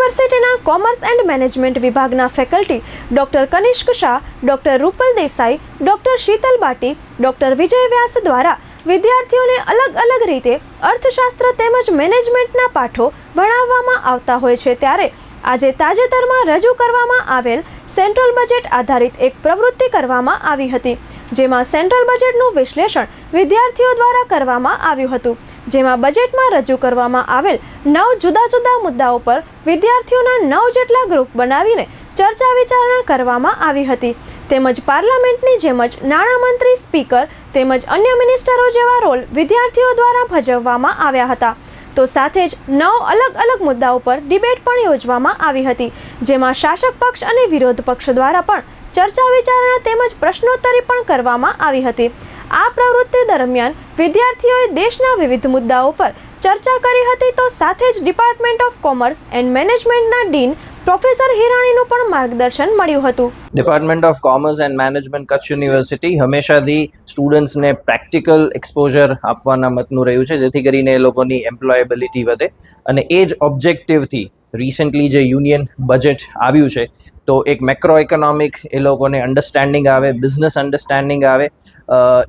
યુનિવર્સિટીના commerce and management વિભાગના faculty doctor Kanishk Shah, doctor Rupal Desai, doctor Sheetal Bati, doctor Vijay Vyas દ્વારા વિદ્યાર્થીઓને અલગ અલગ રીતે અર્થશાસ્ત્ર તેમજ મેનેજમેન્ટના પાઠો ભણાવવામાં આવતા હોય છે, ત્યારે આજે તાજેતરમાં રજૂ કરવામાં આવેલ સેન્ટ્રલ બજેટ આધારિત એક પ્રવૃત્તિ કરવામાં આવી હતી, જેમાં સેન્ટ્રલ બજેટનું વિશ્લેષણ વિદ્યાર્થીઓ દ્વારા કરવામાં આવ્યું હતું, જેમાં બજેટમાં રજૂ કરવામાં આવેલ 9 જુદા જુદા મુદ્દાઓ પર વિદ્યાર્થીઓના 9 જેટલા ગ્રુપ બનાવીને ચર્ચા વિચારણા કરવામાં આવી હતી, તેમજ પાર્લામેન્ટની જેમ જ નાણામંત્રી, સ્પીકર તેમજ અન્ય મિનિસ્ટરો જેવા રોલ વિદ્યાર્થીઓ દ્વારા ભજવવામાં આવ્યા હતા. તો સાથે જ 9 અલગ અલગ મુદ્દાઓ પર ડિબેટ પણ યોજવામાં આવી હતી, જેમાં શાસક પક્ષ અને વિરોધ પક્ષ દ્વારા પણ ચર્ચા વિચારણા તેમજ પ્રશ્નોત્તરી પણ કરવામાં આવી હતી. આ પ્રવૃત્તિ દરમિયાન વિદ્યાર્થીઓએ દેશના વિવિધ મુદ્દાઓ પર ચર્ચા કરી હતી. તો સાથે જ ડિપાર્ટમેન્ટ ઓફ કોમર્સ એન્ડ મેનેજમેન્ટના ડીન પ્રોફેસર હિરાણીનું પણ માર્ગદર્શન મળ્યું હતું. Department of commerce and management Kutch university હંમેશાથી સ્ટુડન્ટ્સને પ્રેક્ટિકલ એક્સપોઝર આપવાના મતનું રહ્યું છે, જેથી કરીને એ લોકોની એમ્પ્લોયેબિલિટી વધે, અને એ જ ઓબ્જેક્ટિવથી રિસેન્ટલી જે યુનિયન બજેટ આવ્યું છે, તો એક મેક્રો ઇકોનોમિક એ લોકોને અન્ડરસ્ટેન્ડિંગ આવે, બિઝનેસ અન્ડરસ્ટેન્ડિંગ આવે,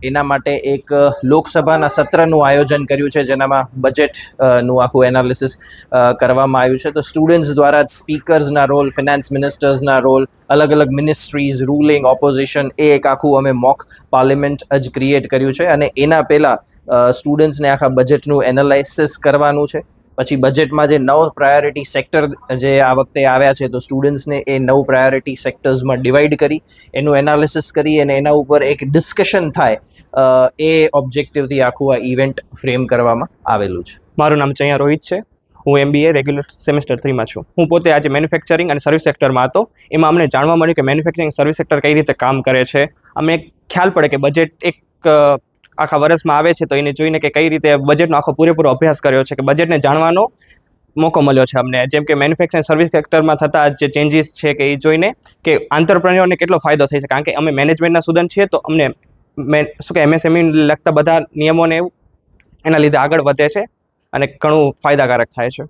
એના માટે એક લોકસભાના સત્રનું આયોજન કર્યું છે, જેનામાં બજેટનું આખું એનાલિસિસ કરવામાં આવ્યું છે. તો સ્ટુડન્ટ્સ દ્વારા જ સ્પીકર્સના રોલ, ફિનાન્સ મિનિસ્ટર્સના રોલ, અલગ અલગ મિનિસ્ટ્રીઝ, રૂલિંગ, ઓપોઝિશન, એ એક આખું અમે મોક પાર્લિમેન્ટ જ ક્રિએટ કર્યું છે, અને એના પહેલાં સ્ટુડન્ટ્સને આખા બજેટનું એનાલાઇસિસ કરવાનું છે. પછી બજેટમાં જે 9 પ્રાયોરિટી સેક્ટર જે આ વખતે આવ્યા છે, તો સ્ટુડન્ટ્સને એ 9 પ્રાયોરિટી સેક્ટર્સમાં ડિવાઈડ કરી એનું એનાલિસિસ કરી અને એના ઉપર એક ડિસ્કશન થાય, એ ઓબ્જેક્ટિવથી આખું આ ઇવેન્ટ ફ્રેમ કરવામાં આવેલું છે. મારું નામ ચૈયા રોહિત છે. હું MBA રેગ્યુલર સેમેસ્ટર 3માં છું. હું પોતે આજે મેન્યુફેક્ચરિંગ અને સર્વિસ સેક્ટરમાં હતો. એમાં અમને જાણવા મળ્યું કે મેન્યુફેક્ચરિંગ સર્વિસ સેક્ટર કઈ રીતે કામ કરે છે. અમને એક ખ્યાલ પડે કે બજેટ એક આખા વર્ષમાં આવે છે, તો એને જોઈને કે કઈ રીતે બજેટનો આખો પૂરેપૂરો અભ્યાસ કર્યો છે, કે બજેટને જાણવાનો મોકો મળ્યો છે અમને. જેમ કે મેન્યુફેક્ચરિંગ સર્વિસ સેક્ટરમાં થતા જે ચેન્જીસ છે, કે એ જોઈને કે આંતરપ્રેન્યોરને કેટલો ફાયદો થઈ છે, કારણ કે અમે મેનેજમેન્ટના સ્ટુડન્ટ છીએ, તો અમને MSME લગતા બધા નિયમોને એના લીધે આગળ વધે છે અને ઘણું ફાયદાકારક થાય છે.